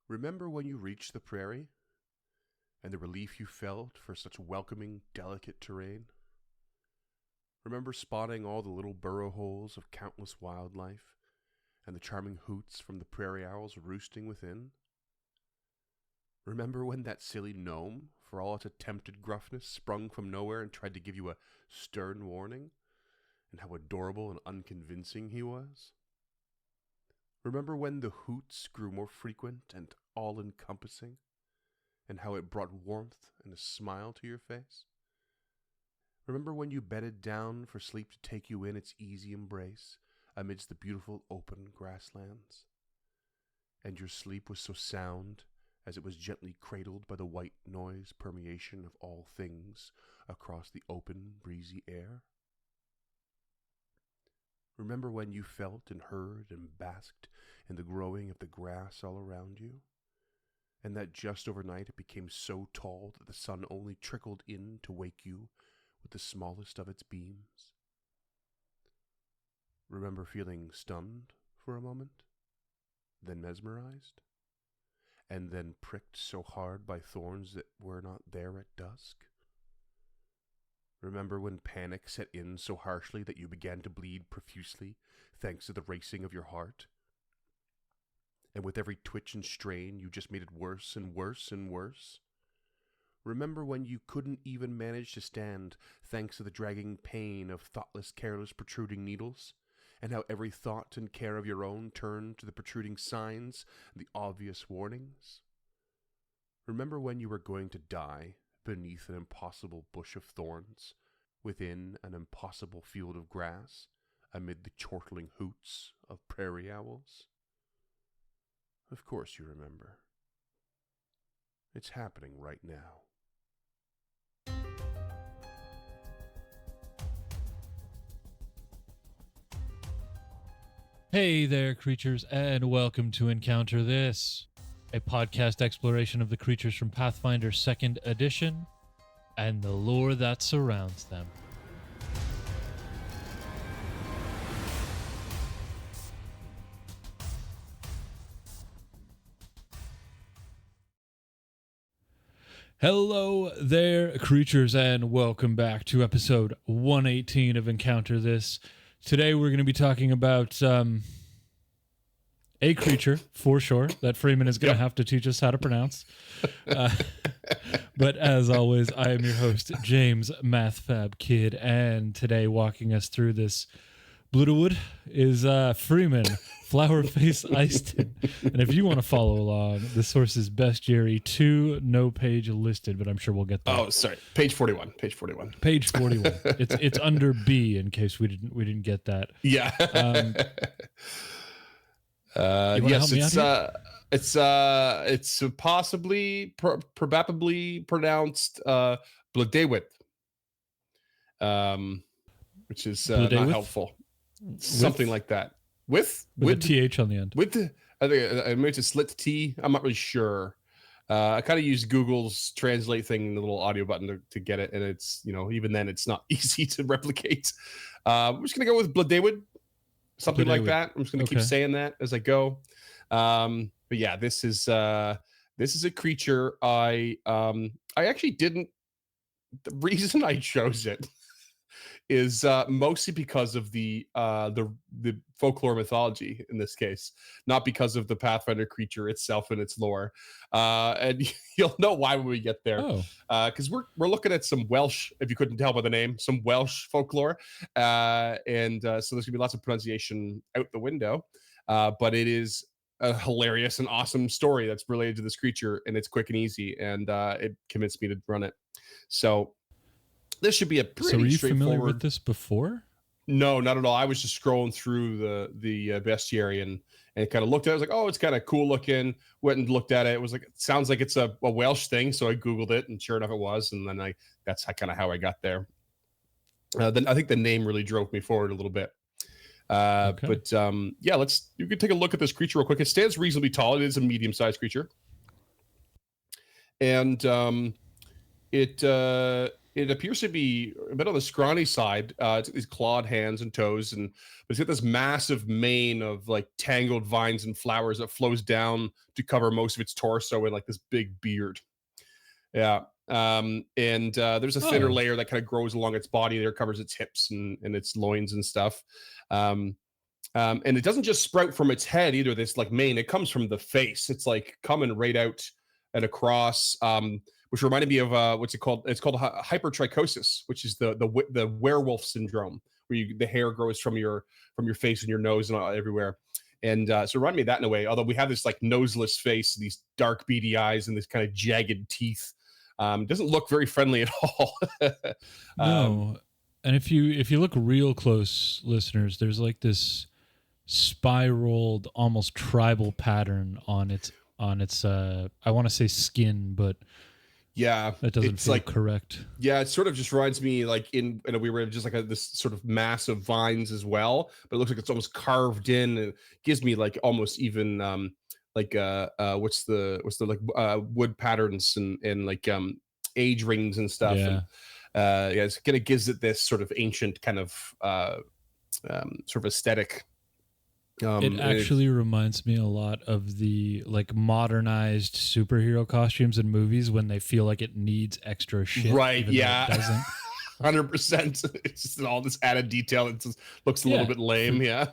Remember when you reached the prairie, and the relief you felt for such welcoming, delicate terrain? Remember spotting all the little burrow holes of countless wildlife, and the charming hoots from the prairie owls roosting within? Remember when that silly gnome, for all its attempted gruffness, sprung from nowhere and tried to give you a stern warning, and how adorable and unconvincing he was? Remember when the hoots grew more frequent and all-encompassing, and how it brought warmth and a smile to your face? Remember when you bedded down for sleep to take you in its easy embrace amidst the beautiful open grasslands? And your sleep was so sound as it was gently cradled by the white noise permeation of all things across the open, breezy air? Remember when you felt and heard and basked in the growing of the grass all around you, and that just overnight it became so tall that the sun only trickled in to wake you with the smallest of its beams? Remember feeling stunned for a moment, then mesmerized, and then pricked so hard by thorns that were not there at dusk? Remember when panic set in so harshly that you began to bleed profusely thanks to the racing of your heart? And with every twitch and strain, you just made it worse and worse and worse? Remember when you couldn't even manage to stand thanks to the dragging pain of thoughtless, careless, protruding needles? And how every thought and care of your own turned to the protruding signs, the obvious warnings? Remember when you were going to die beneath an impossible bush of thorns, within an impossible field of grass, amid the chortling hoots of prairie owls? Of course you remember. It's happening right now. Hey there, creatures, and welcome to Encounter This, a podcast exploration of the creatures from Pathfinder 2nd Edition and the lore that surrounds them. Hello there, creatures, and welcome back to episode 118 of Encounter This. Today we're going to be talking about a creature, for sure, that Freeman is going to have to teach us how to pronounce. But as always, I am your host, James MathFab Kid, and today walking us through this Blodeuwedd is Freeman, Flowerface Eiston. And if you want to follow along, the source is Best Jerry 2, no page listed, but I'm sure we'll get there. Oh, sorry. Page 41. Page 41. Page 41. It's under B in case we didn't get that. Yeah. Yes, it's possibly probably pronounced Blodeuwedd, which is not helpful. Something like that. With a TH on the end. I think I made a slit T. I'm not really sure. I kind of used Google's translate thing, the little audio button to get it, and it's, even then it's not easy to replicate. I'm just gonna go with Blodeuwedd, something like that. I'm just gonna keep saying that as I go. But yeah, this is a creature I actually didn't. The reason I chose it is mostly because of the folklore mythology in this case, not because of the Pathfinder creature itself and its lore. And you'll know why when we get there. Because we're looking at some Welsh, if you couldn't tell by the name, some Welsh folklore. So there's gonna be lots of pronunciation out the window. But it is a hilarious and awesome story that's related to this creature, and it's quick and easy, and it convinced me to run it. So this should be a pretty straightforward. So were you familiar with this before? No, not at all. I was just scrolling through the bestiary and kind of looked at it. I was like, oh, it's kind of cool looking. Went and looked at it. It was like, it sounds like it's a Welsh thing. So I Googled it, and sure enough it was. And then that's kind of how I got there. Then I think the name really drove me forward a little bit. Okay. But yeah, you can take a look at this creature real quick. It stands reasonably tall. It is a medium-sized creature. And it It appears to be a bit on the scrawny side. It's got these clawed hands and toes, but it's got this massive mane of like tangled vines and flowers that flows down to cover most of its torso and like this big beard. Yeah. And there's a thinner Oh. layer that kind of grows along its body there, covers its hips and its loins and stuff. And it doesn't just sprout from its head either, this like mane, it comes from the face. It's like coming right out and across, which reminded me of what's it called? It's called hypertrichosis, which is the werewolf syndrome, where the hair grows from your face and your nose and everywhere. And so it reminded me of that in a way, although we have this like noseless face, these dark beady eyes and this kind of jagged teeth. Doesn't look very friendly at all. No. And if you look real close, listeners, there's like this spiraled, almost tribal pattern on its I want to say skin, but Yeah, that doesn't it's feel like correct. Yeah, it sort of just reminds me like in a weird way of just like this sort of mass of vines as well, but it looks like it's almost carved in, and it gives me like almost even what's the like wood patterns and like age rings and stuff. Yeah. And yeah, it's kind of gives it this sort of ancient kind of sort of aesthetic. It actually reminds me a lot of the like modernized superhero costumes in movies when they feel like it needs extra shit. Right, even though yeah. it doesn't. 100%. It's just all this added detail. It just looks a little bit lame. Yeah.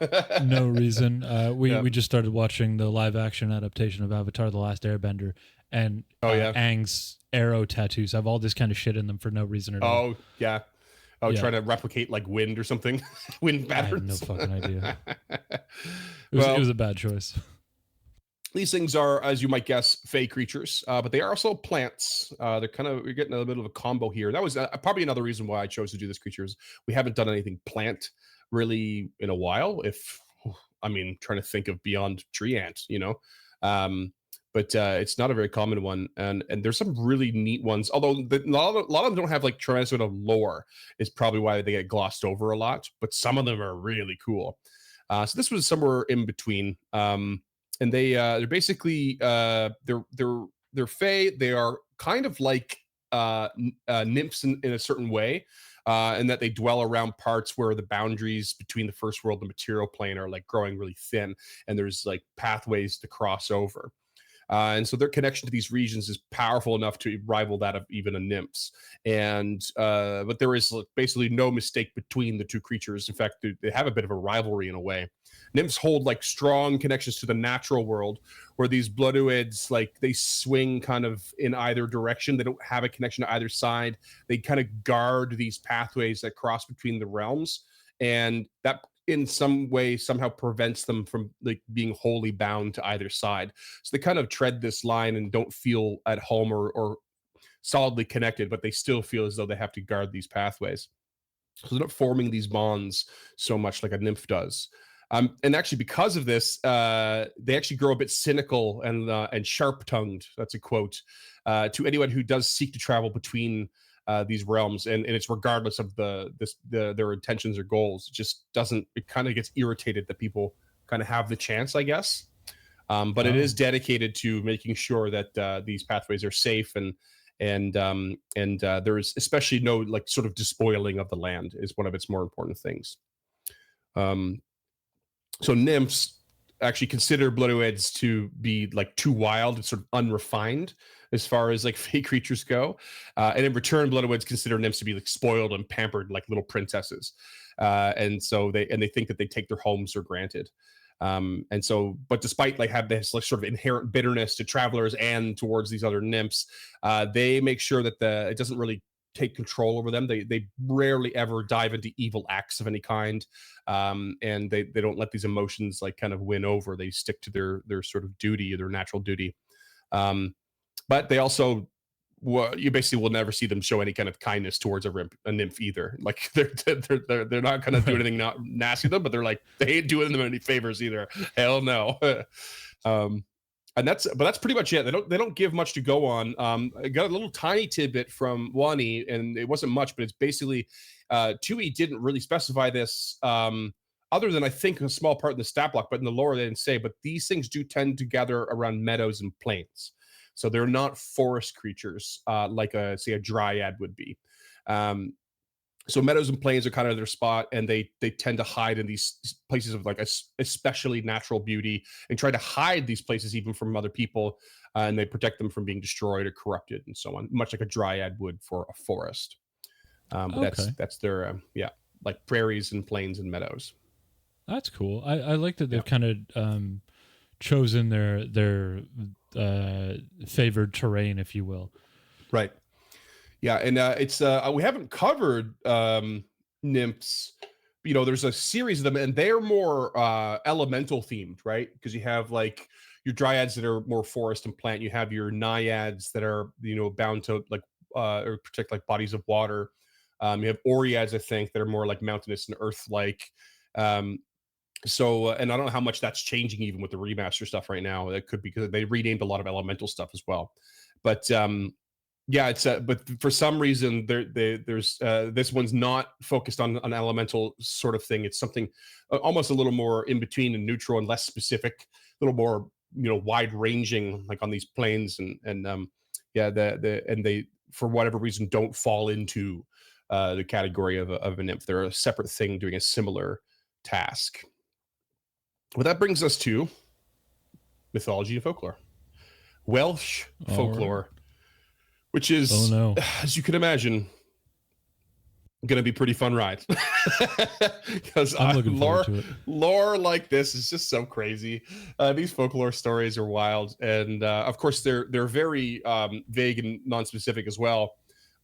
No reason. Yeah. We just started watching the live action adaptation of Avatar: The Last Airbender, and Aang's arrow tattoos have all this kind of shit in them for no reason at all. Oh yeah. Oh, yeah. Trying to replicate like wind or something. Wind patterns. I have no fucking idea. It was a bad choice. These things are, as you might guess, fey creatures, but they are also plants. They're you're getting a bit of a combo here. That was probably another reason why I chose to do this creatures. We haven't done anything plant really in a while. Trying to think of beyond tree ant, but it's not a very common one. And there's some really neat ones, although a lot of them don't have like tremendous amount of lore, is probably why they get glossed over a lot, but some of them are really cool. So this was somewhere in between. And they're basically they're fey. They are kind of like nymphs in a certain way, and that they dwell around parts where the boundaries between the first world and the material plane are like growing really thin, and there's like pathways to cross over. And so their connection to these regions is powerful enough to rival that of even a nymphs. And but there is basically no mistake between the two creatures. In fact, they have a bit of a rivalry in a way. Nymphs hold like strong connections to the natural world, where these Blodeuwedds, like they swing kind of in either direction. They don't have a connection to either side. They kind of guard these pathways that cross between the realms, and that in some way somehow prevents them from like being wholly bound to either side. So they kind of tread this line and don't feel at home or solidly connected, but they still feel as though they have to guard these pathways. So they're not forming these bonds so much like a nymph does. And actually, because of this, they actually grow a bit cynical and sharp-tongued. That's a quote to anyone who does seek to travel between these realms, and it's regardless of their intentions or goals. It just doesn't. It kind of gets irritated that people kind of have the chance, I guess. But it is dedicated to making sure that these pathways are safe and there is especially no like sort of despoiling of the land is one of its more important things. So nymphs actually consider Blodeuwedds to be like too wild and sort of unrefined as far as like fey creatures go. And in return, Blodeuwedds consider nymphs to be like spoiled and pampered like little princesses. And so they think that they take their homes for granted. But despite like have this like sort of inherent bitterness to travelers and towards these other nymphs, they make sure that it doesn't really take control over them. They rarely ever dive into evil acts of any kind, and they don't let these emotions like kind of win over. They stick to their sort of duty, their natural duty. But they also, you basically will never see them show any kind of kindness towards a nymph either. Like they're not going to do anything not nasty to them, but they're like they ain't doing them any favors either. Hell no. And that's pretty much it. They don't give much to go on. I got a little tiny tidbit from Wani, and it wasn't much, but it's basically Tui didn't really specify this, other than I think a small part in the stat block, but in the lore they didn't say. But these things do tend to gather around meadows and plains, so they're not forest creatures like say a dryad would be. So meadows and plains are kind of their spot, and they tend to hide in these places of like especially natural beauty, and try to hide these places even from other people, and they protect them from being destroyed or corrupted and so on, much like a dryad would for a forest. But Okay. that's their like prairies and plains and meadows. That's cool. I like that they've kind of chosen their favored terrain, if you will. Right. Yeah, and it's we haven't covered nymphs. You know, there's a series of them, and they're more elemental themed, right? Because you have like your dryads that are more forest and plant. You have your naiads that are, you know, bound to like or protect like bodies of water. You have oreads, I think, that are more like mountainous and earth-like. So, and I don't know how much that's changing even with the remaster stuff right now. It could be because they renamed a lot of elemental stuff as well. But yeah, it's but for some reason there's this one's not focused on an elemental sort of thing. It's something almost a little more in between and neutral and less specific, a little more, you know, wide ranging, like on these planes and yeah, and they for whatever reason don't fall into the category of a nymph. They're a separate thing doing a similar task. Well, that brings us to mythology and folklore, Welsh folklore. Right. Which is, as you can imagine, going to be pretty fun ride. Because lore like this is just so crazy. These folklore stories are wild, and of course they're very vague and non-specific as well.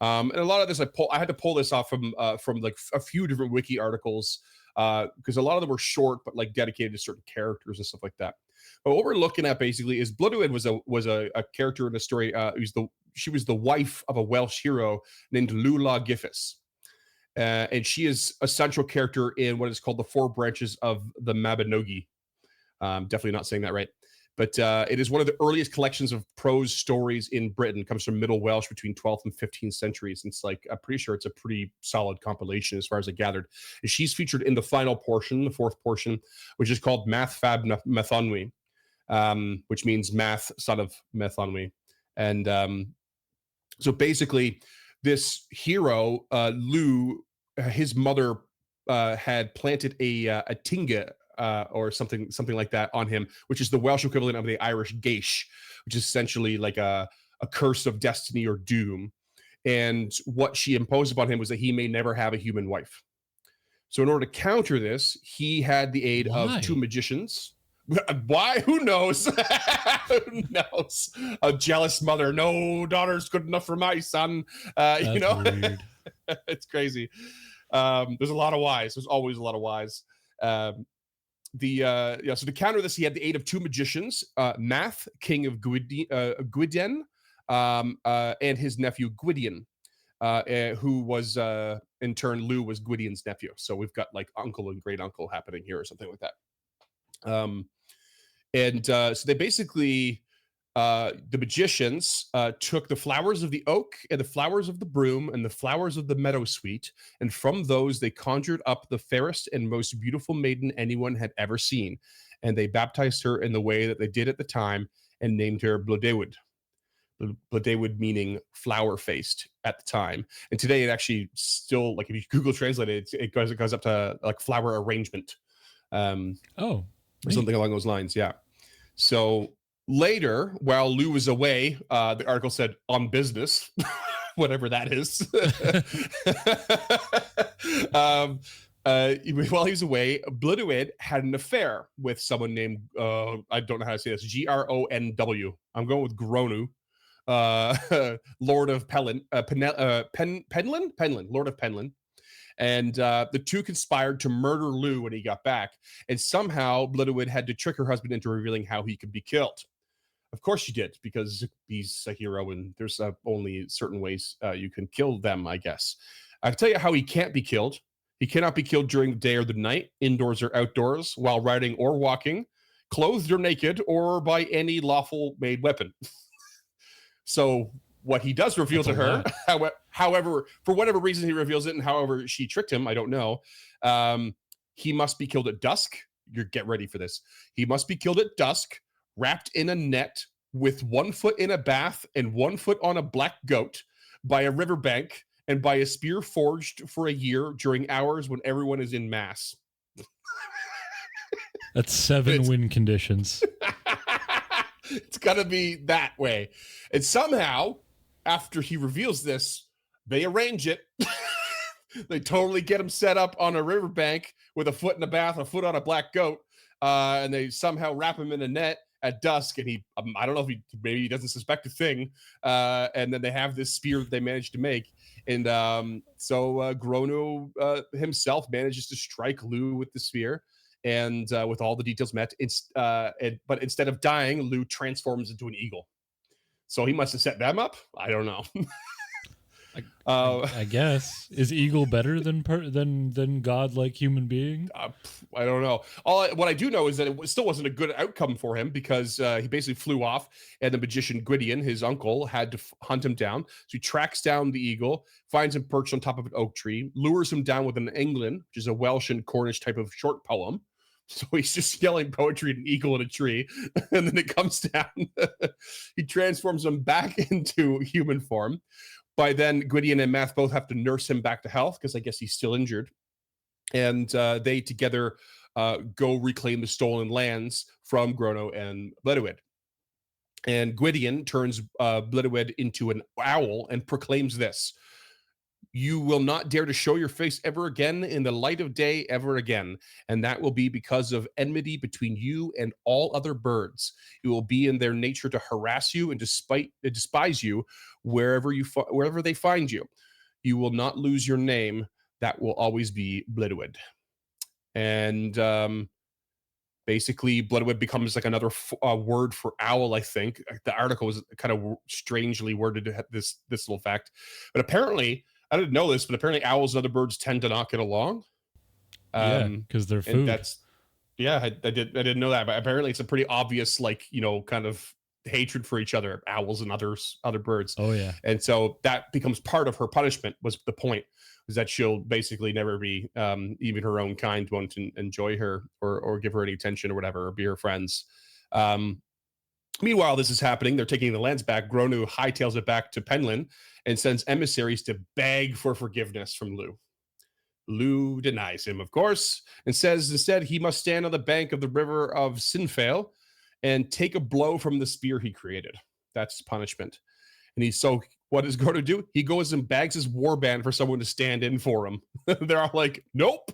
And a lot of this I had to pull this off from like a few different wiki articles because a lot of them were short but like dedicated to certain characters and stuff like that. But what we're looking at basically is Blodeuwedd was a character in a story. She was the wife of a Welsh hero named Lula Giffis. And she is a central character in what is called the Four Branches of the Mabinogi. Definitely not saying that right. But it is one of the earliest collections of prose stories in Britain. It comes from Middle Welsh between 12th and 15th centuries. And it's like, I'm pretty sure it's a pretty solid compilation as far as I gathered. And she's featured in the final portion, the fourth portion, which is called Math Fab Methonwy, which means math, son of Methonwy. And so basically, this hero, Lou, his mother had planted a tinga or something like that on him, which is the Welsh equivalent of the Irish geish, which is essentially like a curse of destiny or doom. And what she imposed upon him was that he may never have a human wife. So in order to counter this, he had the aid of two magicians. Why? Who knows? Who knows? A jealous mother. No daughter's good enough for my son. You know, it's crazy. There's a lot of whys. There's always a lot of whys. So to counter this, he had the aid of two magicians, Math, king of Gwydion, and his nephew Gwydion, who was in turn Lou was Gwydion's nephew. So we've got like uncle and great uncle happening here or something like that. So they basically, the magicians took the flowers of the oak and the flowers of the broom and the flowers of the meadowsweet, and from those they conjured up the fairest and most beautiful maiden anyone had ever seen, and they baptized her in the way that they did at the time and named her Blodeuwedd. Blodeuwedd meaning flower-faced at the time, and today it actually still, like if you Google Translate it, it goes up to like flower arrangement. Or something along those lines, yeah. So later, while Lou was away, the article said on business, whatever that is. While he was away, Blodeuwedd had an affair with someone named, I don't know how to say this, Gronw. I'm going with Gronu, Lord of Penlyn, Lord of Penlyn. And the two conspired to murder Lou when he got back. And somehow Blodeuwedd had to trick her husband into revealing how he could be killed. Of course she did, because he's a hero and there's only certain ways you can kill them, I guess. I can tell you how he can't be killed. He cannot be killed during the day or the night, indoors or outdoors, while riding or walking, clothed or naked, or by any lawful made weapon. So what he does reveal to her, however, for whatever reason he reveals it, and however she tricked him, I don't know. He must be killed at dusk. Get ready for this. He must be killed at dusk, wrapped in a net, with 1 foot in a bath and 1 foot on a black goat by a riverbank, and buy a spear forged for a year during hours when everyone is in mass. That's 7 win conditions. It's got to be that way. And somehow, after he reveals this, they arrange it. They totally get him set up on a riverbank with a foot in a bath, a foot on a black goat, and they somehow wrap him in a net at dusk. And I don't know if maybe he doesn't suspect a thing. And then they have this spear that they managed to make. And so Grono himself manages to strike Lou with the spear. And with all the details met, but instead of dying, Lou transforms into an eagle. So he must have set them up. I don't know. I guess, is eagle better than godlike human being? I don't know. What I do know is that it still wasn't a good outcome for him, because he basically flew off, and the magician Gwydion, his uncle, had to hunt him down. So he tracks down the eagle, finds him perched on top of an oak tree, lures him down with an England, which is a Welsh and Cornish type of short poem. So he's just yelling poetry at an eagle in a tree, and then it comes down. He transforms him back into human form. By then, Gwydion and Math both have to nurse him back to health, because I guess he's still injured. And they together go reclaim the stolen lands from Grono and Blodeuwedd. And Gwydion turns Blodeuwedd into an owl and proclaims this: "You will not dare to show your face ever again in the light of day ever again. And that will be because of enmity between you and all other birds. It will be in their nature to harass you and despise you wherever they find you. You will not lose your name. That will always be Blodeuwedd." And basically, Blodeuwedd becomes like another word for owl, I think. The article was kind of strangely worded to have this little fact. But apparently, I didn't know this, but apparently owls and other birds tend to not get along. Yeah, because they're food. I didn't know that, but apparently it's a pretty obvious, kind of hatred for each other, owls and other birds. Oh yeah. And so that becomes part of her punishment, was the point, is that she'll basically never be, even her own kind won't enjoy her or give her any attention or whatever, or be her friends. Meanwhile, this is happening. They're taking the lands back. Grono hightails it back to Penlyn and sends emissaries to beg for forgiveness from Lou. Lou denies him, of course, and says instead he must stand on the bank of the river of Sinfail and take a blow from the spear he created. That's punishment. And what does Grono do? He goes and bags his warband for someone to stand in for him. They're all like, nope,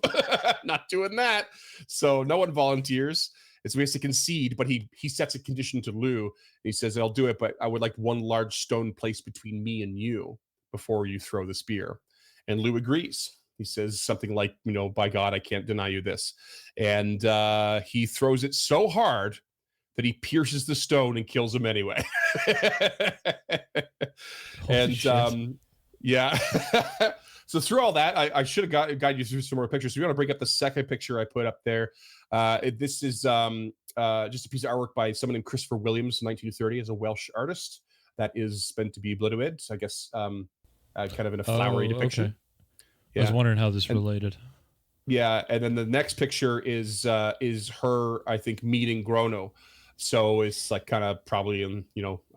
not doing that. So no one volunteers. So he has to concede, but he sets a condition to Lou. And he says, "I'll do it, but I would like one large stone placed between me and you before you throw the spear." And Lou agrees. He says something like, "By God, I can't deny you this." And he throws it so hard that he pierces the stone and kills him anyway. Yeah. So through all that, I should have guided you through some more pictures. So you want to bring up the second picture I put up there. This is just a piece of artwork by someone named Christopher Williams, 1930, as a Welsh artist. That is meant to be Blodeuwedd, I guess, kind of in a flowery depiction. Okay. Yeah. I was wondering how this related. Yeah, and then the next picture is her, I think, meeting Grono. So it's like kind of probably in,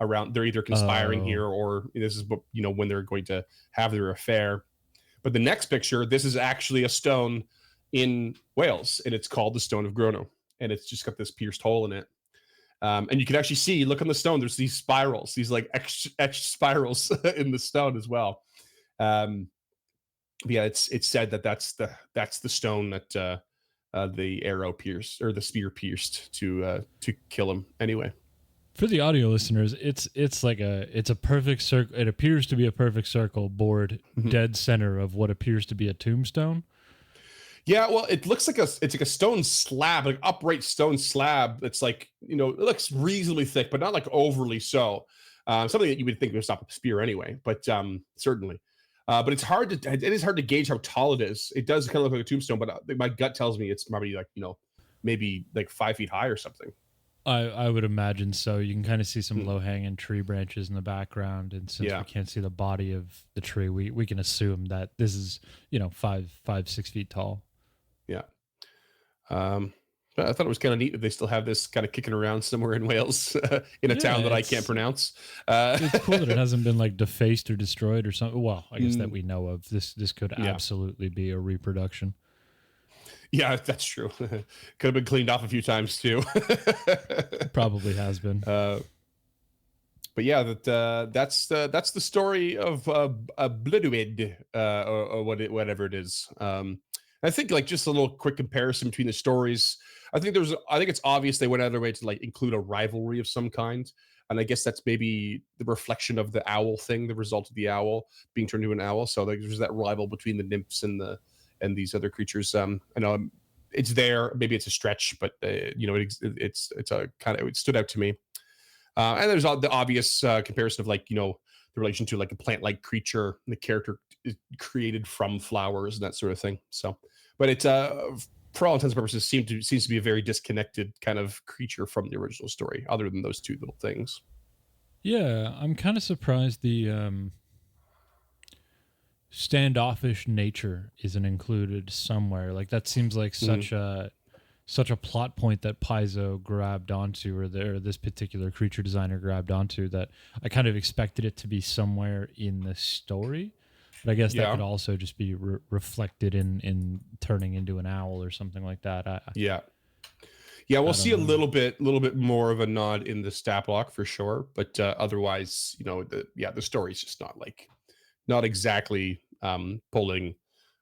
around, they're either conspiring here, or this is, when they're going to have their affair. But the next picture, this is actually a stone in Wales, and it's called the Stone of Grono, and it's just got this pierced hole in it. And you can actually see, look on the stone, there's these spirals, these like etched spirals in the stone as well. Yeah, it's said that that's the stone that the arrow pierced, or the spear pierced to kill him anyway. For the audio listeners, it's a perfect circle. It appears to be a perfect circle bored dead center of what appears to be a tombstone. Yeah, well, it looks like it's like a stone slab, like upright stone slab. That's like, it looks reasonably thick, but not like overly so. Something that you would think would stop a spear anyway, but certainly. But it is hard to gauge how tall it is. It does kind of look like a tombstone, but my gut tells me it's probably like, maybe like 5 feet high or something. I would imagine so. You can kind of see some low-hanging tree branches in the background, and since we can't see the body of the tree, we can assume that this is 5, 6 feet tall. Yeah. I thought it was kind of neat that they still have this kind of kicking around somewhere in Wales, in a town that I can't pronounce. It's cool that it hasn't been like defaced or destroyed or something. Well, I guess that we know of. This could absolutely be a reproduction. Yeah, that's true. Could have been cleaned off a few times too. Probably has been. But yeah, that's the story of Blodeuwedd, or whatever it is. I think like just a little quick comparison between the stories. I think it's obvious they went out of their way to like include a rivalry of some kind, and I guess that's maybe the reflection of the owl thing, the result of the owl being turned into an owl. So like, there's that rival between the nymphs and these other creatures. I know it's there. Maybe it's a stretch, but it's a kind of, it stood out to me. And there's the obvious comparison of like, the relation to like a plant-like creature, and the character is created from flowers and that sort of thing. So, but it's for all intents and purposes seems to be a very disconnected kind of creature from the original story, other than those two little things. Yeah, I'm kind of surprised the standoffish nature isn't included somewhere. Like that seems like such a plot point that Paizo grabbed onto, or this particular creature designer grabbed onto, that I kind of expected it to be somewhere in the story. But I guess that could also just be reflected in turning into an owl or something like that. Yeah, we'll see a little bit more of a nod in the stat block for sure. But otherwise, the story's just not exactly pulling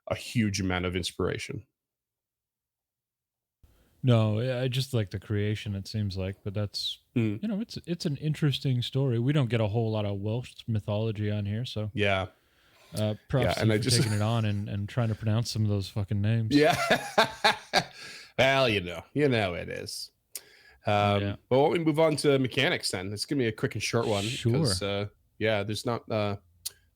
a huge amount of inspiration. No, I just like the creation, it seems like, but that's it's an interesting story. We don't get a whole lot of Welsh mythology on here, so props to you for taking it on and trying to pronounce some of those fucking names. Yeah. Well, it is. But why don't we move on to mechanics then? It's gonna be a quick and short one. Sure. There's not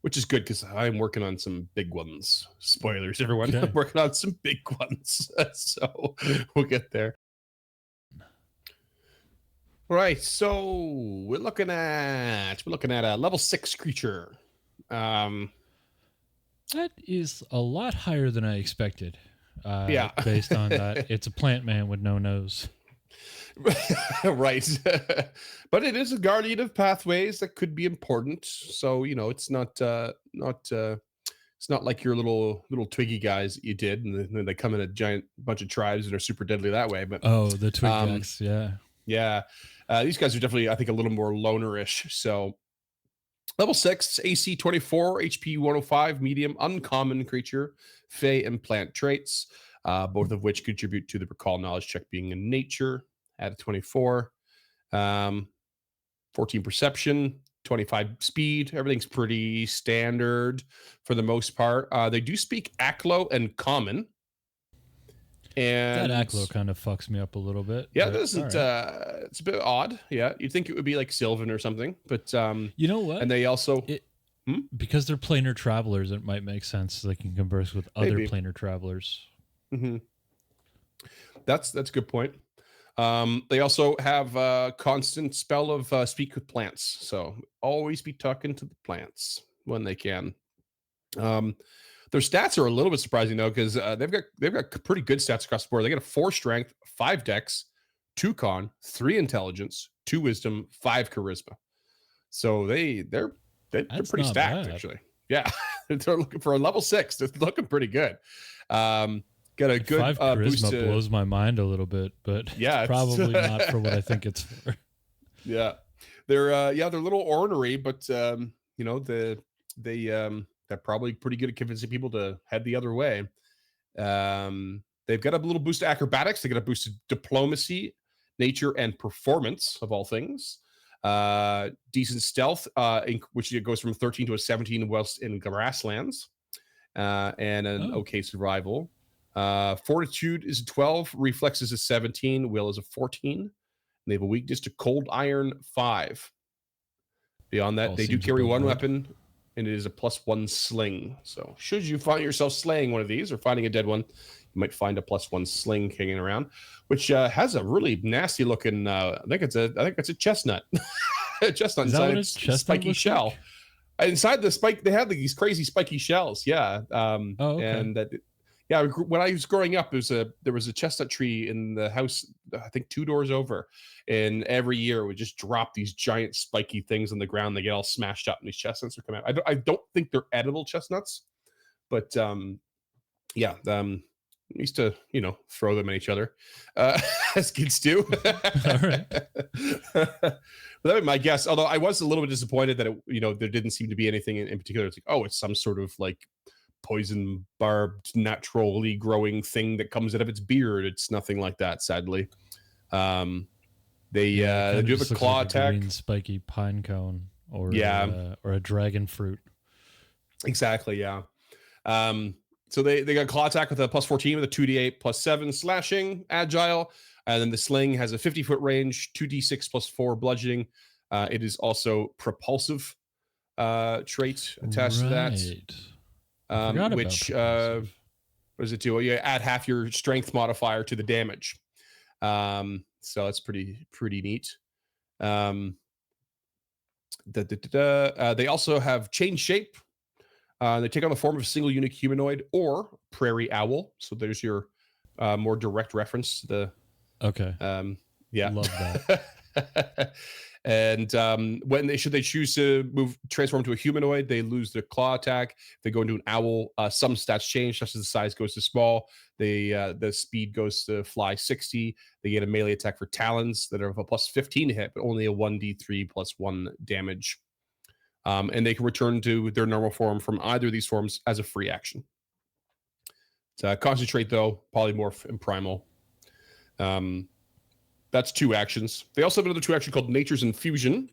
which is good because I'm working on some big ones. Spoilers, everyone. Okay. I'm working on some big ones. So we'll get there. Right. So we're looking at a level 6 creature. That is a lot higher than I expected. Based on that. It's a plant man with no nose. Right. But it is a guardian of pathways that could be important. So, it's not like your little twiggy guys that you did, and then they come in a giant bunch of tribes and are super deadly that way. But the twig guys, yeah. These guys are definitely, I think, a little more lonerish. So level 6, AC 24, HP 105, medium, uncommon creature, fey and plant traits, both of which contribute to the recall knowledge check being in nature at a 24. 14 perception, 25 speed. Everything's pretty standard for the most part. They do speak Aklo and Common. And that Aklo kind of fucks me up a little bit. Yeah, this isn't. Right. It's a bit odd. Yeah, you'd think it would be like Sylvan or something, but you know what? And they also because they're planar travelers, it might make sense they can converse with other planar travelers. Mm-hmm. That's a good point. They also have a constant spell of speak with plants, so always be talking to the plants when they can. Their stats are a little bit surprising though, because they've got pretty good stats across the board. They got a 4 strength, 5 dex, 2 con, 3 intelligence, 2 wisdom, 5 charisma. So they're pretty stacked bad. Actually. Yeah, they're looking for a level 6. They're looking pretty good. Got a good 5 charisma boost blows my mind a little bit, but yeah, it's probably not for what I think it's for. Yeah, they're a little ornery, but they're probably pretty good at convincing people to head the other way. They've got a little boost to acrobatics. They got a boost to diplomacy, nature, and performance of all things. Decent stealth, which goes from 13 to a 17 whilst in grasslands, and an okay survival. Fortitude is a 12, reflex is a 17, will is a 14. And they have a weakness to cold iron 5. Beyond that, they do carry one weapon, and it is a +1 sling. So should you find yourself slaying one of these or finding a dead one, you might find a +1 sling hanging around, which has a really nasty looking. I think it's a chestnut. Chestnut inside its spiky shell. Like? Inside the spike, they have these crazy spiky shells. Yeah. And that. Yeah, when I was growing up, there was a chestnut tree in the house, I think 2 doors over, and every year we just drop these giant spiky things on the ground. They get all smashed up, and these chestnuts would come out. I don't think they're edible chestnuts, but yeah, we used to, throw them at each other, as kids do. All right. That would be my guess. Although I was a little bit disappointed that there didn't seem to be anything in particular. It's like, oh, it's some sort of like poison barbed naturally growing thing that comes out of its beard. It's nothing like that, sadly. They do have a claw attack, green spiky pine cone, or or a dragon fruit. Exactly. Yeah. So they got claw attack with a +14 with a 2d8 +7 slashing, agile, and then the sling has a 50-foot range, 2d6 +4 bludgeoning. It is also propulsive trait attached to that. Which what does it do? Well, you add half your strength modifier to the damage. So that's pretty neat. They also have change shape. They take on the form of a single unique humanoid or prairie owl. So there's your more direct reference to the. Okay. Yeah. Love that. And when they choose to transform to a humanoid, they lose their claw attack. If they go into an owl, some stats change, such as the size goes to small. The speed goes to fly 60. They get a melee attack for talons that are of a +15 to hit, but only a 1d3 +1 damage. And they can return to their normal form from either of these forms as a free action. Concentrate, though, polymorph, and primal. That's 2 actions. They also have another 2 action called Nature's Infusion,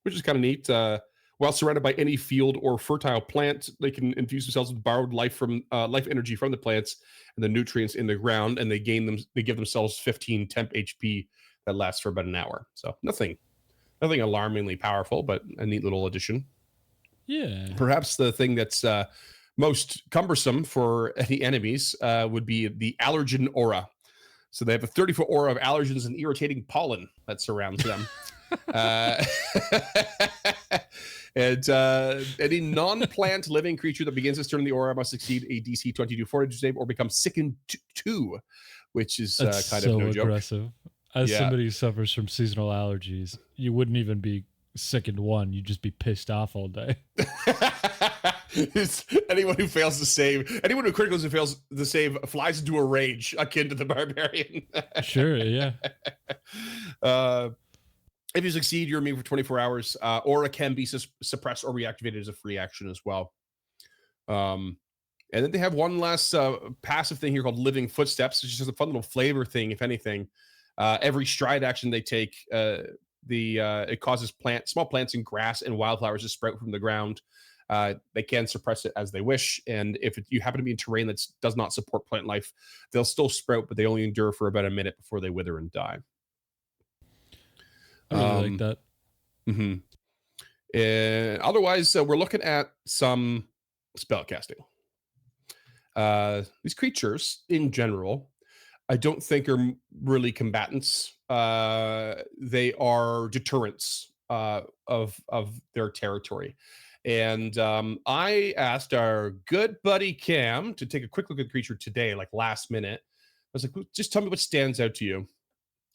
which is kind of neat. While surrounded by any field or fertile plant, they can infuse themselves with borrowed life energy from the plants and the nutrients in the ground, and they give themselves 15 temp HP that lasts for about an hour. So nothing alarmingly powerful, but a neat little addition. Yeah. Perhaps the thing that's most cumbersome for any enemies would be the allergen aura. So they have a 30-foot aura of allergens and irritating pollen that surrounds them. And any non-plant living creature that begins its turn in the aura must succeed a DC 22 fortitude save or become sickened 2, which is kind of no aggressive. joke. As somebody who suffers from seasonal allergies, you wouldn't even be sickened 1. You'd just be pissed off all day. Anyone who fails to save, anyone who critically fails to save flies into a rage akin to the barbarian. Sure, yeah. If you succeed, you're immune for 24 hours. Aura can be suppressed or reactivated as a free action as well. And then they have one last passive thing here called Living Footsteps, which is just a fun little flavor thing, if anything. Every stride action they take, it causes small plants and grass and wildflowers to sprout from the ground. They can suppress it as they wish, and if you happen to be in terrain that does not support plant life, they'll still sprout, but they only endure for about a minute before they wither and die. I really like that. Mm-hmm. And otherwise, we're looking at some spell casting. These creatures, in general, I don't think are really combatants. They are deterrents of their territory. And I asked our good buddy Cam to take a quick look at the creature today, like last minute. I was like, just tell me what stands out to you.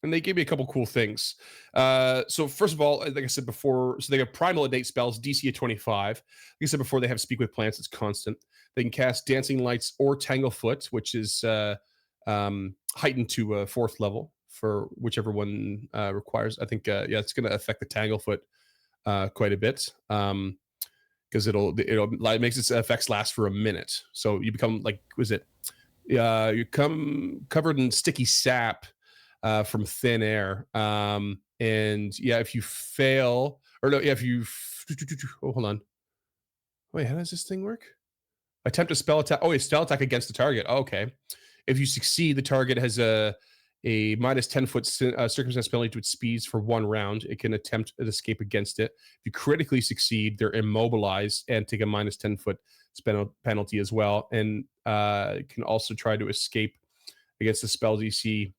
And they gave me a couple cool things. So first of all, like I said before, so they have primal innate spells, DC at 25. Like I said before, they have Speak with Plants, it's constant. They can cast Dancing Lights or Tanglefoot, which is heightened to 4th level for whichever one requires. I think, it's going to affect the Tanglefoot quite a bit. Because it makes its effects last for a minute. So you become you come covered in sticky sap from thin air. If you fail, hold on. Wait, how does this thing work? Attempt a spell attack. Oh, a spell attack against the target. Oh, okay. If you succeed, the target has a minus 10-foot circumstance penalty to its speeds for 1 round. It can attempt an escape against it. If you critically succeed, they're immobilized and take a minus 10-foot penalty as well, and can also try to escape against the spell DC.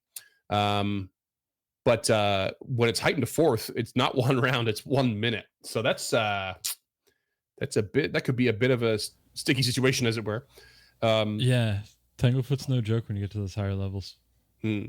But when it's heightened to 4th, it's not 1 round; it's 1 minute. So that's a bit. That could be a bit of a sticky situation, as it were. Yeah. Tanglefoot's no joke when you get to those higher levels. Hmm.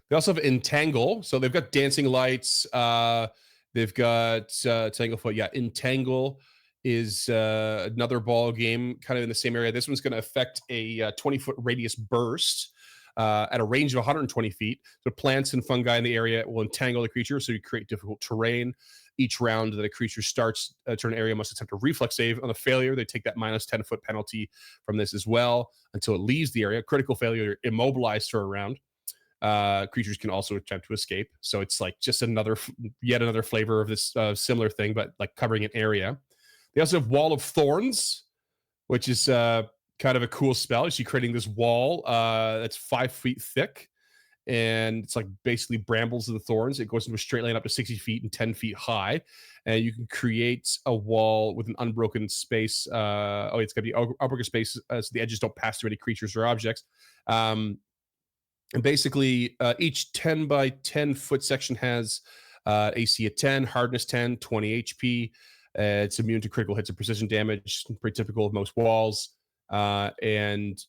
They also have Entangle. So they've got Dancing Lights. They've got Tanglefoot. Yeah, Entangle is another ball game kind of in the same area. This one's going to affect a 20-foot radius burst at a range of 120 feet. So plants and fungi in the area will entangle the creature, so you create difficult terrain. Each round that a creature starts a turn area must attempt a reflex save. On a failure, they take that minus 10-foot penalty from this as well until it leaves the area. Critical failure, you're immobilized for a round. Creatures can also attempt to escape. So it's like just yet another flavor of this similar thing, but like covering an area. They also have Wall of Thorns, which is kind of a cool spell. So you're creating this wall that's 5 feet thick. And it's like basically brambles and thorns. It goes into a straight line up to 60 feet and 10 feet high. And you can create a wall with an unbroken space. It's going to be unbroken space so the edges don't pass through any creatures or objects. And basically, each 10 by 10 foot section has AC at 10, hardness 10, 20 HP. It's immune to critical hits and precision damage, pretty typical of most walls. And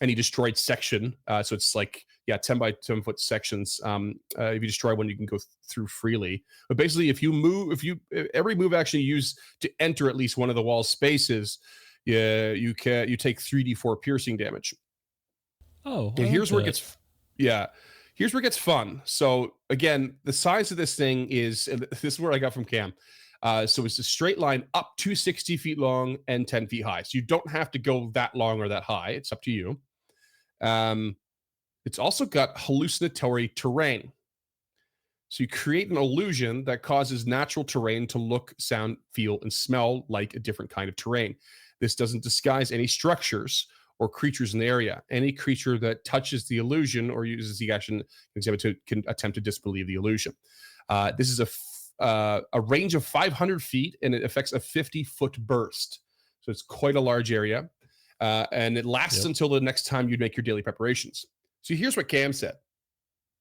any destroyed section. So it's like, 10 by 10 foot sections. If you destroy one, you can go through freely. But basically, if every move actually used to enter at least one of the wall spaces, you take 3d4 piercing damage. Oh, and here's where it gets fun. So again, the size of this thing is, and this is where I got from Cam. So it's a straight line up to 60 feet long and 10 feet high. So you don't have to go that long or that high. It's up to you. It's also got hallucinatory terrain. So you create an illusion that causes natural terrain to look, sound, feel, and smell like a different kind of terrain. This doesn't disguise any structures or creatures in the area. Any creature that touches the illusion or uses the action can attempt to disbelieve the illusion. This is a range of 500 feet, and it affects a 50-foot burst. So it's quite a large area, and it lasts until the next time you'd make your daily preparations. So here's what Cam said.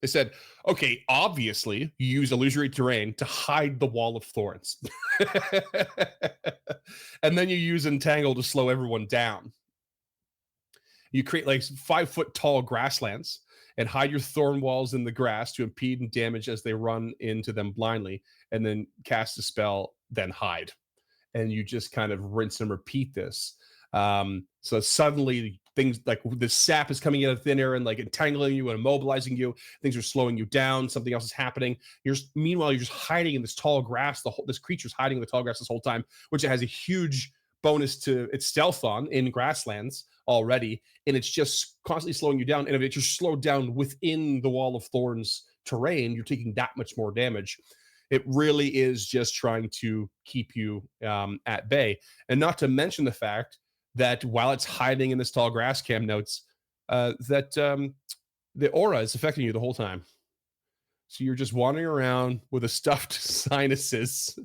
They said, okay, obviously you use illusory terrain to hide the Wall of Thorns. And then you use Entangle to slow everyone down. You create like 5-foot tall grasslands and hide your thorn walls in the grass to impede and damage as they run into them blindly, and then cast a spell, then hide. And you just kind of rinse and repeat this. So suddenly things like the sap is coming out of thin air and like entangling you and immobilizing you. Things are slowing you down. Something else is happening. Meanwhile, you're just hiding in this tall grass. This creature's hiding in the tall grass this whole time, which it has a huge bonus to its stealth on in grasslands already. And it's just constantly slowing you down. And if you're slowed down within the Wall of Thorns terrain, you're taking that much more damage. It really is just trying to keep you at bay. And not to mention the fact that while it's hiding in this tall grass, Cam notes that the aura is affecting you the whole time. So you're just wandering around with a stuffed sinuses,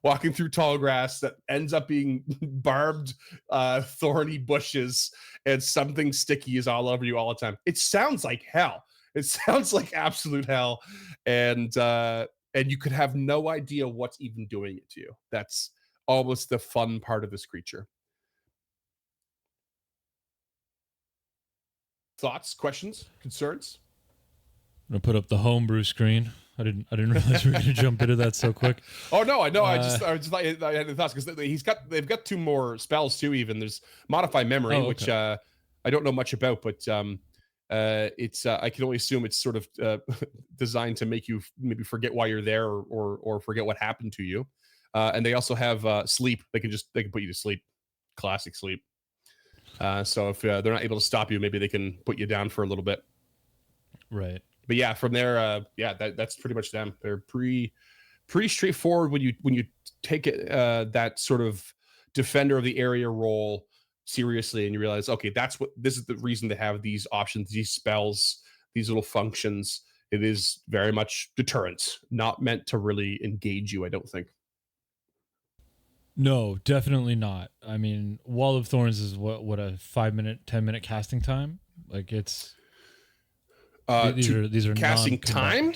walking through tall grass that ends up being barbed, thorny bushes, and something sticky is all over you all the time. It sounds like hell. It sounds like absolute hell. And you could have no idea what's even doing it to you. That's almost the fun part of this creature. Thoughts, questions, concerns? I'm gonna put up the homebrew screen. I didn't realize we were gonna jump into that so quick. Oh no, I know. I had the thoughts because they've got 2 more spells too. Even there's modify memory, which I don't know much about, but it's I can only assume it's sort of designed to make you maybe forget why you're there or forget what happened to you. And they also have sleep. They can put you to sleep, classic sleep. So if they're not able to stop you, maybe they can put you down for a little bit. Right. But yeah, from there, that's pretty much them. They're pretty straightforward when you take it that sort of defender of the area role seriously, and you realize, okay, this is the reason they have these options, these spells, these little functions. It is very much deterrent, not meant to really engage you, I don't think. No, definitely not. I mean, Wall of Thorns is what a 5-minute, 10-minute casting time. Like it's these are casting time.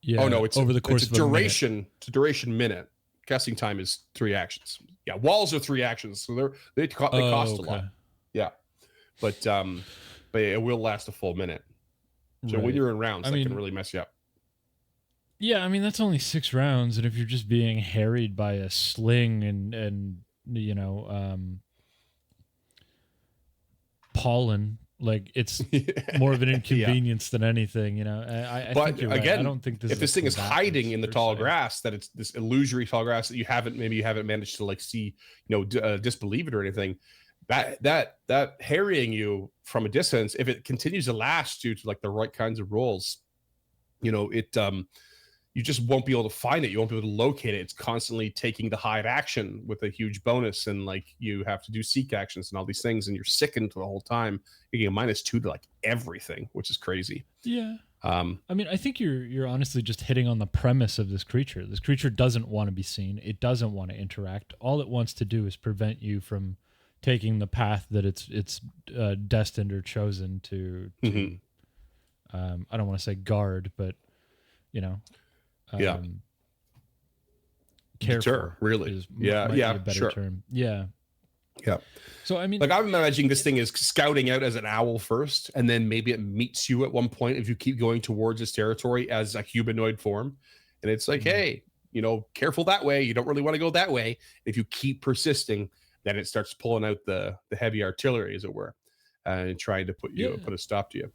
Yeah. Oh no, it's over the course of duration. It's a duration minute. Casting time is 3 actions. Yeah, walls are 3 actions, so they cost a lot. Yeah, but it will last a full minute. So when you're in rounds, that can really mess you up. Yeah, I mean that's only 6 rounds, and if you're just being harried by a sling and you know pollen, like it's more of an inconvenience than anything, you know. I think you're again, right. I don't think this if this thing is hiding in the tall grass, that it's this illusory tall grass that you haven't managed to like see, disbelieve it or anything. That harrying you from a distance, if it continues to last due to like the right kinds of rolls, you just won't be able to find it. You won't be able to locate it. It's constantly taking the hide action with a huge bonus, and like you have to do seek actions and all these things, and you're sickened the whole time. You're getting a -2 to like everything, which is crazy. Yeah. I mean, I think you're honestly just hitting on the premise of this creature. This creature doesn't want to be seen. It doesn't want to interact. All it wants to do is prevent you from taking the path that it's destined or chosen to I don't want to say guard, but Deter, really. Might be a better term. Yeah. So I mean, like I'm imagining this thing is scouting out as an owl first, and then maybe it meets you at one point if you keep going towards its territory as a humanoid form, and it's like, hey, careful that way. You don't really want to go that way. If you keep persisting, then it starts pulling out the heavy artillery, as it were, and trying to put a stop to you.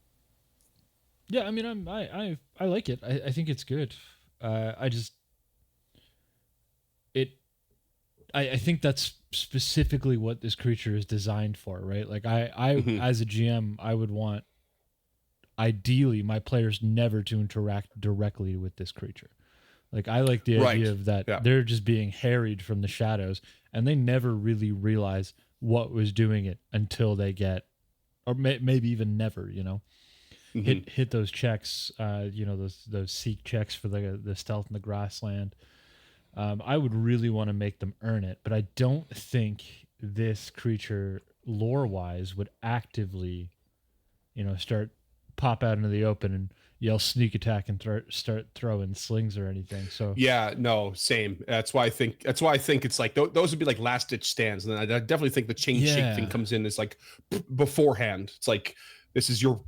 Yeah, I mean, I like it. I think it's good. I think that's specifically what this creature is designed for, right? Like I as a GM, I would want ideally my players never to interact directly with this creature. Like I like the idea of that they're just being harried from the shadows, and they never really realize what was doing it until they get, or maybe even never, hit those checks, those seek checks for the stealth in the grassland. I would really want to make them earn it, but I don't think this creature lore-wise would actively, pop out into the open and yell sneak attack and start throwing slings or anything. So yeah, no, same. That's why I think it's like those would be like last ditch stands, and then I definitely think the chain shake thing comes in as like beforehand. It's like this is your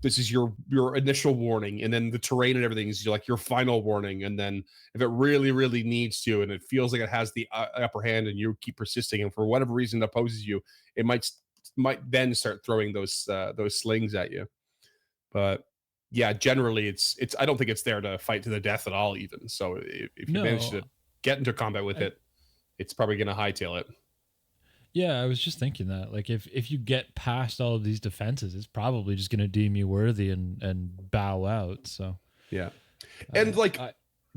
initial warning, and then the terrain and everything is like your final warning, and then if it really really needs to, and it feels like it has the upper hand, and you keep persisting, and for whatever reason it opposes you, it might then start throwing those slings at you. But yeah, generally it's I don't think it's there to fight to the death at all, even. So if you manage to get into combat with it, it's probably going to hightail it. Yeah, I was just thinking that, like, if you get past all of these defenses, it's probably just going to deem you worthy and bow out. So yeah, and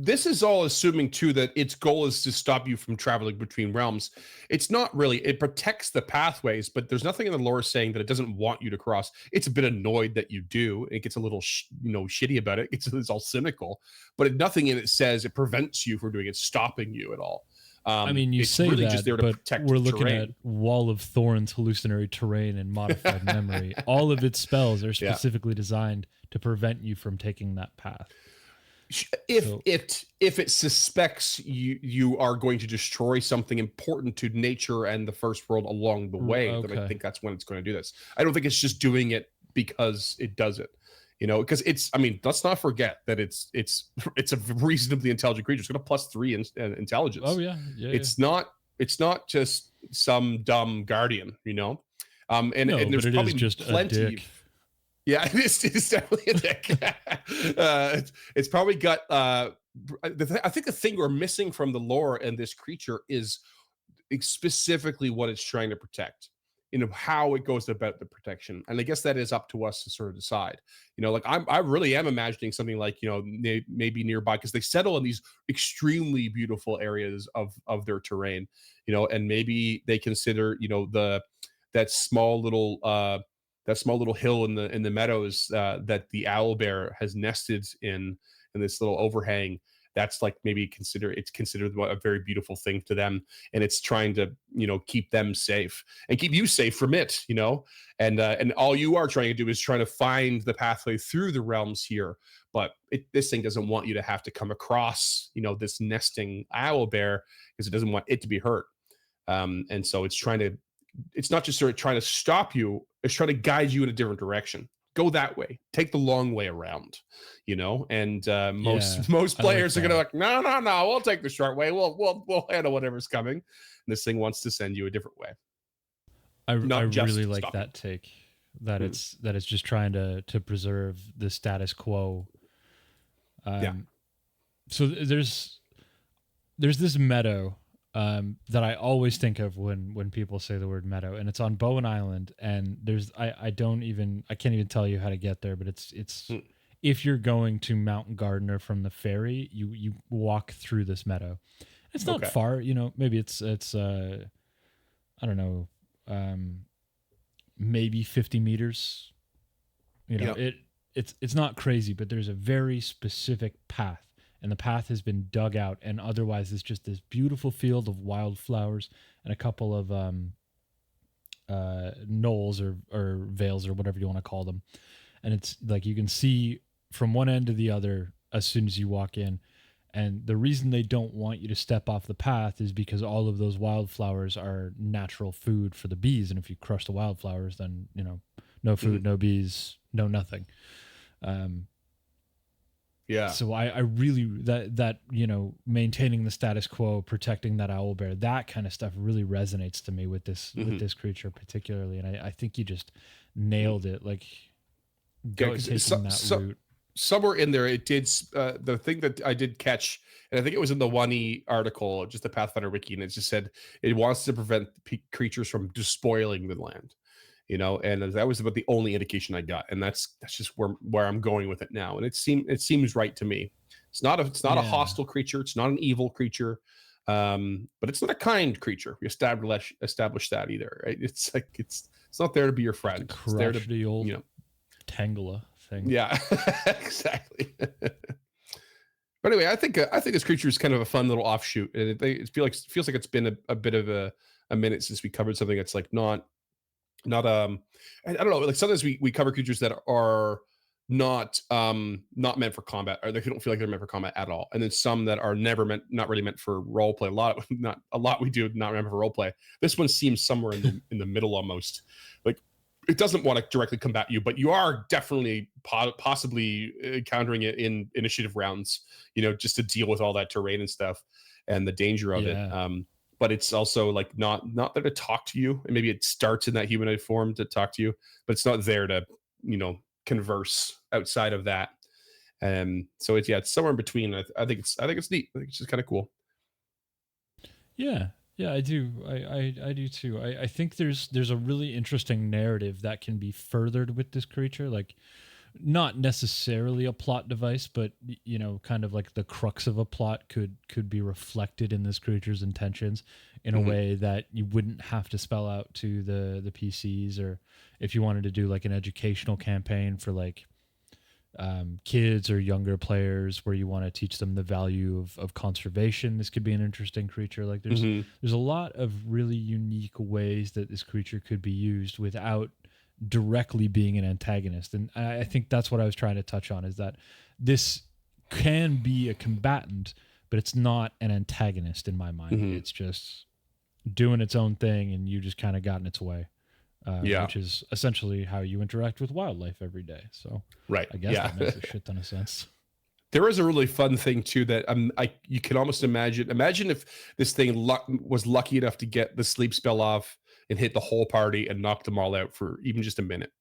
this is all assuming too that its goal is to stop you from traveling between realms. It's not really. It protects the pathways, but there's nothing in the lore saying that it doesn't want you to cross. It's a bit annoyed that you do. It gets a little shitty about it. It's all cynical, but nothing in it says it prevents you from doing it, stopping you at all. I mean, you say really that, but we're looking at Wall of Thorns, hallucinatory terrain, and modified memory. All of its spells are specifically designed to prevent you from taking that path. If it suspects you are going to destroy something important to nature and the first world along the way, then I think that's when it's going to do this. I don't think it's just doing it because it does it. Because let's not forget that it's a reasonably intelligent creature. It's got a +3 in intelligence. Oh yeah. It's not just some dumb guardian, and there's probably just plenty. A dick. Yeah, it's definitely a dick. It's probably got. I think the thing we're missing from the lore and this creature is specifically what it's trying to protect. How it goes about the protection, and I guess that is up to us to sort of decide. I really am imagining something like maybe nearby, because they settle in these extremely beautiful areas of their terrain, and maybe they consider that small little hill in the meadows that the owl bear has nested in this little overhang. That's like maybe considered a very beautiful thing to them, and it's trying to keep them safe and keep you safe from it, and all you are trying to do is trying to find the pathway through the realms here. But this thing doesn't want you to have to come across this nesting owl bear, because it doesn't want it to be hurt, and so it's not just sort of trying to stop you is trying to guide you in a different direction. Go that way. Take the long way around, And most players are gonna like, no, we'll take the short way. We'll handle whatever's coming. And this thing wants to send you a different way. I really like that take. That it's just trying to preserve the status quo. So there's this meadow that I always think of when people say the word meadow, and it's on Bowen Island. And I can't even tell you how to get there, but it's if you're going to Mount Gardner from the ferry, you walk through this meadow. It's not far, maybe it's I don't know, maybe 50 meters. It's not crazy, but there's a very specific path. And the path has been dug out, and otherwise it's just this beautiful field of wildflowers and a couple of knolls or vales or whatever you want to call them. And it's like you can see from one end to the other as soon as you walk in. And the reason they don't want you to step off the path is because all of those wildflowers are natural food for the bees. And if you crush the wildflowers, then, no food, no bees, no nothing. So I really that maintaining the status quo, protecting that owl bear, that kind of stuff really resonates to me with this creature particularly, and I think you just nailed it. Like taking that route. Somewhere in there, it did the thing that I did catch, and I think it was in the 1E article, just the Pathfinder wiki, and it just said it wants to prevent creatures from despoiling the land. And that was about the only indication I got, and that's just where I'm going with it now. And it seems right to me. It's not a hostile creature. It's not an evil creature, but it's not a kind creature. We established that either, right? It's like it's not there to be your friend. It's there to the old Tangela thing. Yeah, exactly. But anyway, I think this creature is kind of a fun little offshoot, and it feels like it's been a bit of a minute since we covered something that's like not I don't know, like sometimes we cover creatures that are not meant for combat, or they don't feel like they're meant for combat at all, and then some that are not really meant for role play. A lot we do not meant for role play. This one seems somewhere in the middle almost. Like it doesn't want to directly combat you, but you are definitely possibly encountering it in initiative rounds, just to deal with all that terrain and stuff and the danger of it. But it's also like not there to talk to you, and maybe it starts in that humanoid form to talk to you, but it's not there to converse outside of that. So it's somewhere in between. I think it's neat. I think it's just kind of cool. Yeah, I do. I do too. I think there's a really interesting narrative that can be furthered with this creature, like not necessarily a plot device, but kind of like the crux of a plot could be reflected in this creature's intentions in a way that you wouldn't have to spell out to the PCs, or if you wanted to do like an educational campaign for like kids or younger players where you want to teach them the value of conservation. This could be an interesting creature. Like there's a lot of really unique ways that this creature could be used without directly being an antagonist. And I think that's what I was trying to touch on, is that this can be a combatant, but it's not an antagonist in my mind. It's just doing its own thing, and you just kind of got in its way, which is essentially how you interact with wildlife every day. So I guess that makes a shit ton of sense. There is a really fun thing too that you can almost imagine if this thing was lucky enough to get the sleep spell off and hit the whole party and knock them all out for even just a minute.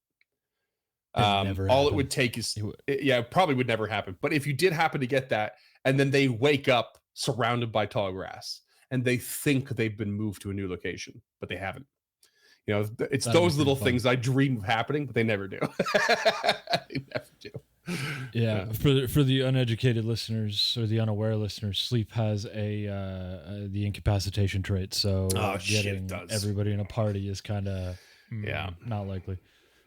All it would take is it probably would never happen. But if you did happen to get that, and then they wake up surrounded by tall grass, and they think they've been moved to a new location, but they haven't. It's those little things I dream of happening, but they never do. They never do. Yeah. For the uneducated listeners or the unaware listeners, sleep has the incapacitation trait. So getting everybody in a party is kind of not likely.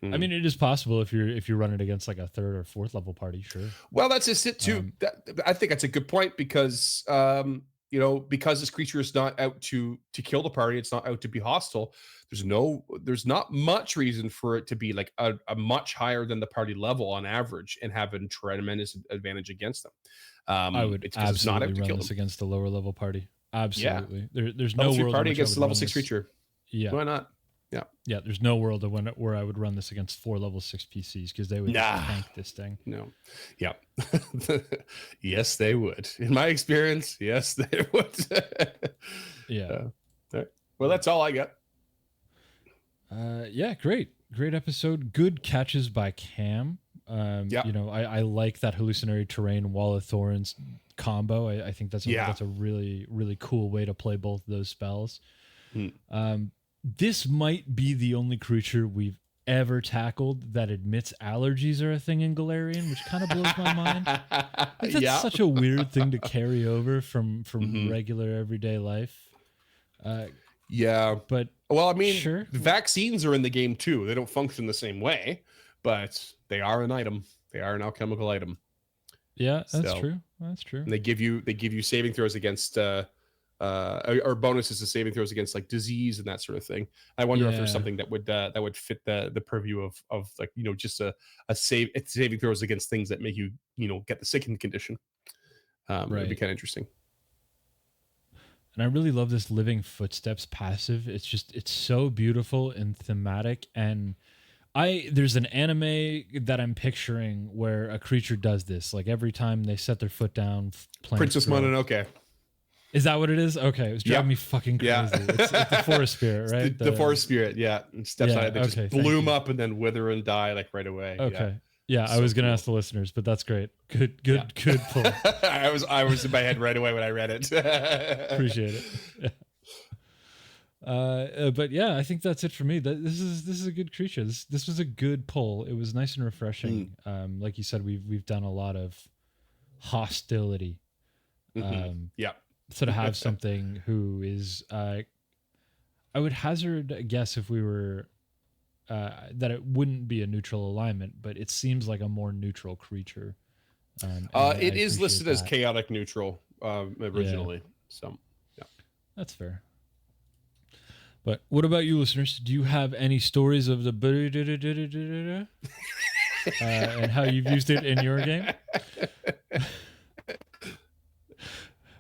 I mean, it is possible if you're running against like a third or fourth level party, sure. Well, that's just it too. I think that's a good point, because because this creature is not out to kill the party, it's not out to be hostile. There's not much reason for it to be like a much higher than the party level on average and have a tremendous advantage against them. I would absolutely run this against the lower level party. Absolutely. There's no level 3 world party against the level 6 this. creature. Yeah. Why not? Yeah, there's no world where I would run this against 4 level 6 PCs because they would just tank this thing. No. Yeah. Yes, they would. In my experience, yes, they would. Yeah. All right. Well, that's all I got. Yeah, great episode. Good catches by Cam. You know, I like that hallucinatory terrain Wall of Thorns combo. I think that's a really, really cool way to play both of those spells. This might be the only creature we've ever tackled that admits allergies are a thing in Galarian, which kind of blows my mind. Like, that's such a weird thing to carry over from regular everyday life. But well, I mean, sure. Vaccines are in the game too. They don't function the same way, but they are an item. They are an alchemical item. Yeah, that's true. That's true. And they give you saving throws against or bonuses to saving throws against like disease and that sort of thing. I wonder if there's something that would fit the purview of like, you know, just a saving throws against things that make you, you know, get the sickened condition. It'd be kind of interesting. And I really love this Living Footsteps passive. It's so beautiful and thematic. And there's an anime that I'm picturing where a creature does this. Like every time they set their foot down, Princess Mononoke. Is that what it is? Okay, it was driving me fucking crazy. Yeah. It's the forest spirit, right? The forest spirit, and steps on it. They just bloom up and then wither and die like right away. Okay. Yeah, I was going to ask the listeners, but that's great. Good pull. I was in my head right away when I read it. Appreciate it. But yeah, I think that's it for me. This is a good creature. This was a good pull. It was nice and refreshing. Like you said, we've done a lot of hostility. So to have something who is, I would hazard a guess if we were, that it wouldn't be a neutral alignment, but it seems like a more neutral creature. It is listed as chaotic neutral originally. So, yeah. That's fair. But what about you, listeners? Do you have any stories of the and how you've used it in your game?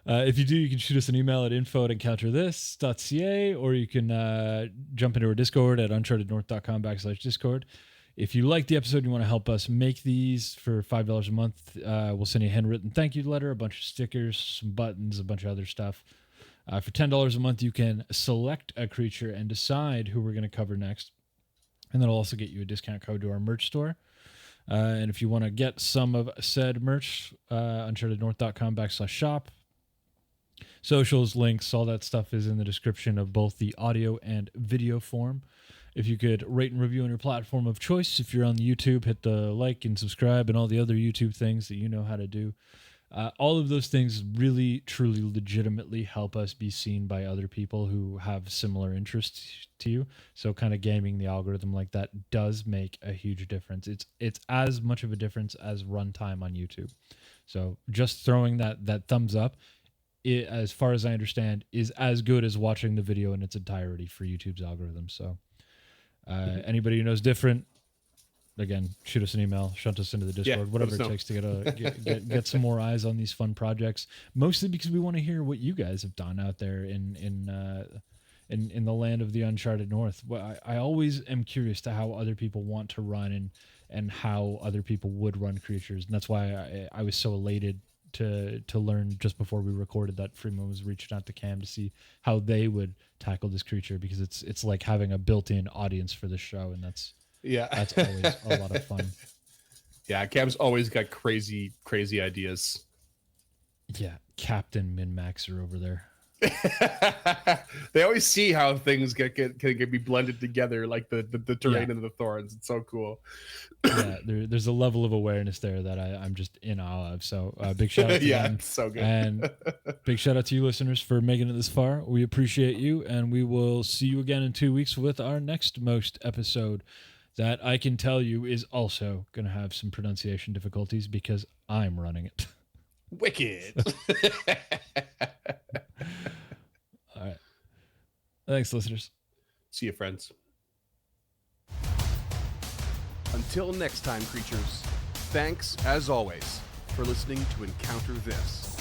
If you do, you can shoot us an email at info@encounterthis.ca, or you can jump into our Discord at unchartednorth.com/Discord. If you like the episode and you want to help us make these for $5 a month, we'll send you a handwritten thank you letter, a bunch of stickers, some buttons, a bunch of other stuff. For $10 a month, you can select a creature and decide who we're going to cover next. And that'll also get you a discount code to our merch store. And if you want to get some of said merch, unchartednorth.com/shop. Socials, links, all that stuff is in the description of both the audio and video form. If you could rate and review on your platform of choice. If you're on the YouTube, hit the like and subscribe and all the other YouTube things that you know how to do. All of those things really, truly, legitimately help us be seen by other people who have similar interests to you. So kind of gaming the algorithm like that does make a huge difference. It's as much of a difference as runtime on YouTube. So just throwing that thumbs up, it, as far as I understand, is as good as watching the video in its entirety for YouTube's algorithm. So anybody who knows different, again, shoot us an email, shunt us into the Discord, whatever it takes to get some more eyes on these fun projects. Mostly because we want to hear what you guys have done out there in the land of the Uncharted North. I always am curious to how other people want to run and how other people would run creatures, and that's why I was so elated to learn just before we recorded that Freeman was reaching out to Cam to see how they would tackle this creature, because it's like having a built-in audience for this show, and that's always a lot of fun. Yeah, Cam's always got crazy ideas. Yeah, Captain Min-Maxer over there. They always see how things can be blended together, like the terrain and the thorns. It's so cool. Yeah, there's a level of awareness there that I'm just in awe of. So big shout out to them. So good. And big shout out to you listeners for making it this far. We appreciate you, and we will see you again in 2 weeks with our next most episode that I can tell you is also going to have some pronunciation difficulties because I'm running it. Wicked. All right. Thanks, listeners. See you, friends. Until next time, creatures, thanks, as always, for listening to Encounter This.